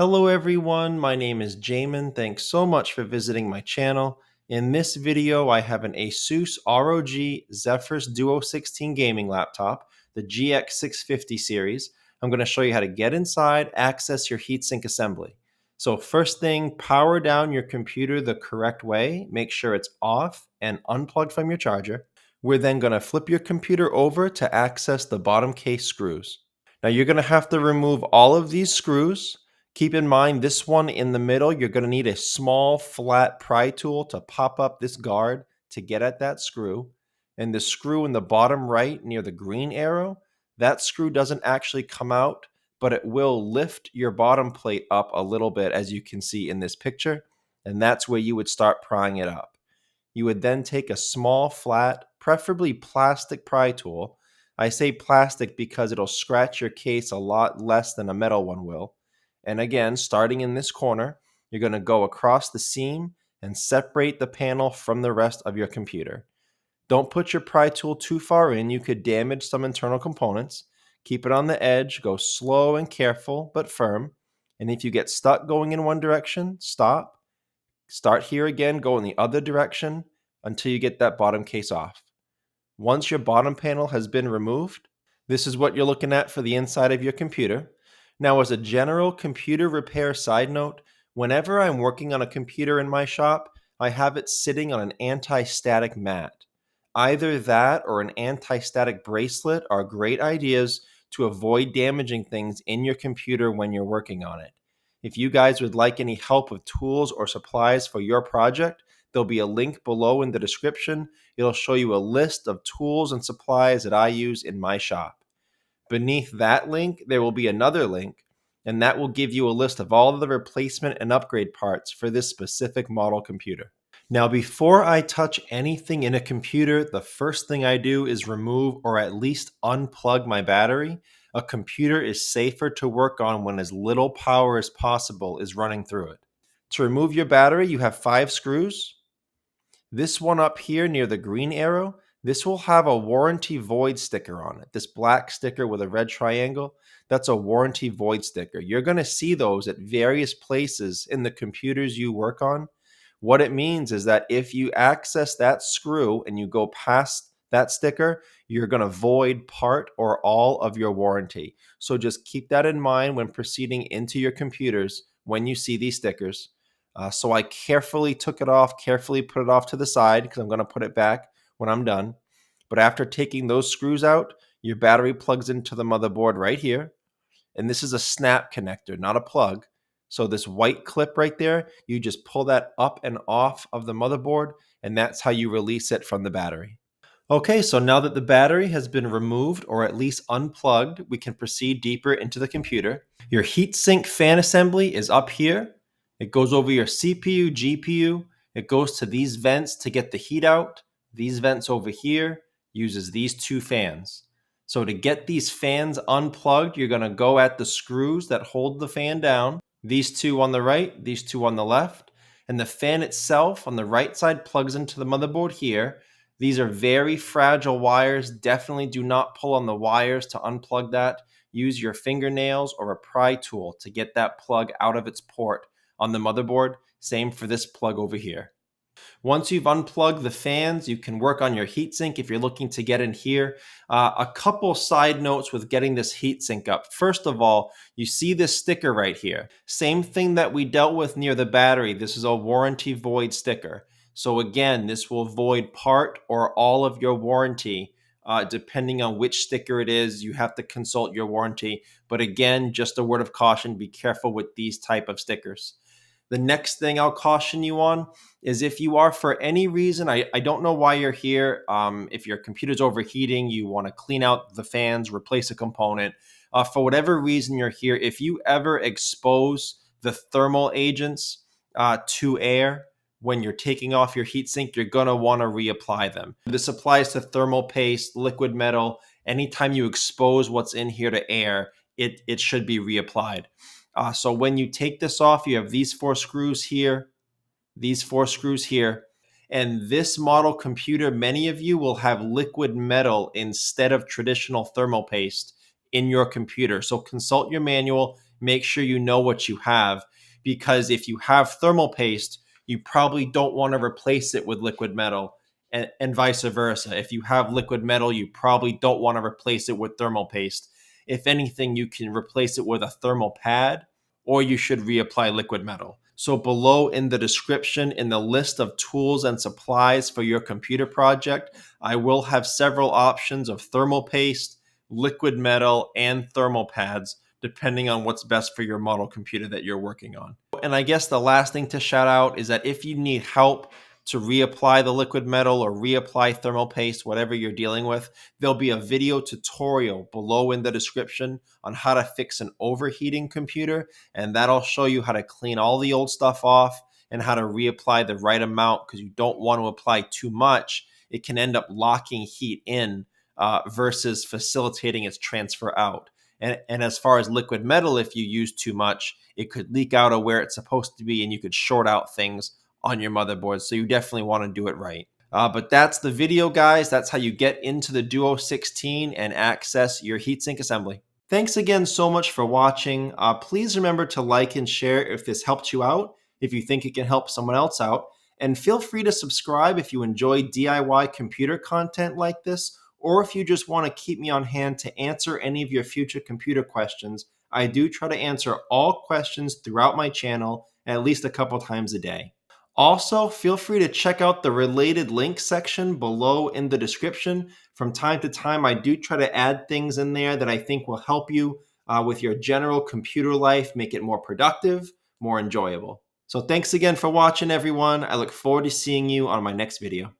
Hello everyone, my name is Jamin. Thanks so much for visiting my channel. In this video, I have an Asus ROG Zephyrus Duo 16 gaming laptop, the GX650 series. I'm going to show you how to get inside, access your heatsink assembly. So first thing, power down your computer the correct way. Make sure it's off and unplugged from your charger. We're then going to flip your computer over to access the bottom case screws. Now you're going to have to remove all of these screws. Keep in mind, this one in the middle, you're going to need a small flat pry tool to pop up this guard to get at that screw. And the screw in the bottom right near the green arrow, that screw doesn't actually come out, but it will lift your bottom plate up a little bit, as you can see in this picture. And that's where you would start prying it up. You would then take a small flat, preferably plastic pry tool. I say plastic because it'll scratch your case a lot less than a metal one will. And again, starting in this corner, you're going to go across the seam and separate the panel from the rest of your computer. Don't put your pry tool too far in. You could damage some internal components. Keep it on the edge. Go slow and careful, but firm. And if you get stuck going in one direction, stop. Start here again, go in the other direction until you get that bottom case off. Once your bottom panel has been removed, this is what you're looking at for the inside of your computer. Now, as a general computer repair side note, whenever I'm working on a computer in my shop, I have it sitting on an anti-static mat. Either that or an anti-static bracelet are great ideas to avoid damaging things in your computer when you're working on it. If you guys would like any help with tools or supplies for your project, there'll be a link below in the description. It'll show you a list of tools and supplies that I use in my shop. Beneath that link, there will be another link, and that will give you a list of all of the replacement and upgrade parts for this specific model computer. Now, before I touch anything in a computer, the first thing I do is remove or at least unplug my battery. A computer is safer to work on when as little power as possible is running through it. To remove your battery, you have 5 screws. This one up here near the green arrow, this will have a warranty void sticker on it. This black sticker with a red triangle, that's a warranty void sticker. You're going to see those at various places in the computers you work on. What it means is that if you access that screw and you go past that sticker, you're going to void part or all of your warranty. So just keep that in mind when proceeding into your computers when you see these stickers. So I carefully took it off, carefully put it off to the side because I'm going to put it back when I'm done. But after taking those screws out, your battery plugs into the motherboard right here. And this is a snap connector, not a plug. So this white clip right there, you just pull that up and off of the motherboard, and that's how you release it from the battery. Okay, so now that the battery has been removed or at least unplugged, we can proceed deeper into the computer. Your heatsink fan assembly is up here. It goes over your CPU, GPU. It goes to these vents to get the heat out. These vents over here uses these 2 fans. So to get these fans unplugged, you're going to go at the screws that hold the fan down. These 2 on the right, these 2 on the left. And the fan itself on the right side plugs into the motherboard here. These are very fragile wires. Definitely do not pull on the wires to unplug that. Use your fingernails or a pry tool to get that plug out of its port on the motherboard. Same for this plug over here. Once you've unplugged the fans, you can work on your heatsink if you're looking to get in here. A couple side notes with getting this heatsink up. First of all, you see this sticker right here. Same thing that we dealt with near the battery. This is a warranty void sticker. So again, this will void part or all of your warranty. Depending on which sticker it is, you have to consult your warranty. But again, just a word of caution, be careful with these type of stickers. The next thing I'll caution you on is if you are for any reason, I don't know why you're here. If your computer's overheating, you want to clean out the fans, replace a component. For whatever reason you're here, if you ever expose the thermal agents to air when you're taking off your heatsink, you're going to want to reapply them. This applies to thermal paste, liquid metal. Anytime you expose what's in here to air, it should be reapplied. So when you take this off, you have these 4 screws here, these 4 screws here, and this model computer, many of you will have liquid metal instead of traditional thermal paste in your computer. So consult your manual, make sure you know what you have, because if you have thermal paste, you probably don't want to replace it with liquid metal, and vice versa. If you have liquid metal, you probably don't want to replace it with thermal paste. If anything, you can replace it with a thermal pad, or you should reapply liquid metal. So below in the description, in the list of tools and supplies for your computer project, I will have several options of thermal paste, liquid metal, and thermal pads, depending on what's best for your model computer that you're working on. And I guess the last thing to shout out is that if you need help to reapply the liquid metal or reapply thermal paste, whatever you're dealing with, there'll be a video tutorial below in the description on how to fix an overheating computer, and that'll show you how to clean all the old stuff off and how to reapply the right amount, because you don't want to apply too much. It can end up locking heat in versus facilitating its transfer out. And as far as liquid metal, if you use too much, it could leak out of where it's supposed to be, and you could short out things on your motherboard. So you definitely want to do it right. But that's the video, guys. That's how you get into the Duo 16 and access your heatsink assembly. Thanks again so much for watching. Please remember to like and share if this helped you out, if you think it can help someone else out. And feel free to subscribe if you enjoy DIY computer content like this, or if you just want to keep me on hand to answer any of your future computer questions. I do try to answer all questions throughout my channel at least a couple times a day. Also, feel free to check out the related links section below in the description. From time to time, I do try to add things in there that I think will help you with your general computer life, make it more productive, more enjoyable. So thanks again for watching, everyone. I look forward to seeing you on my next video.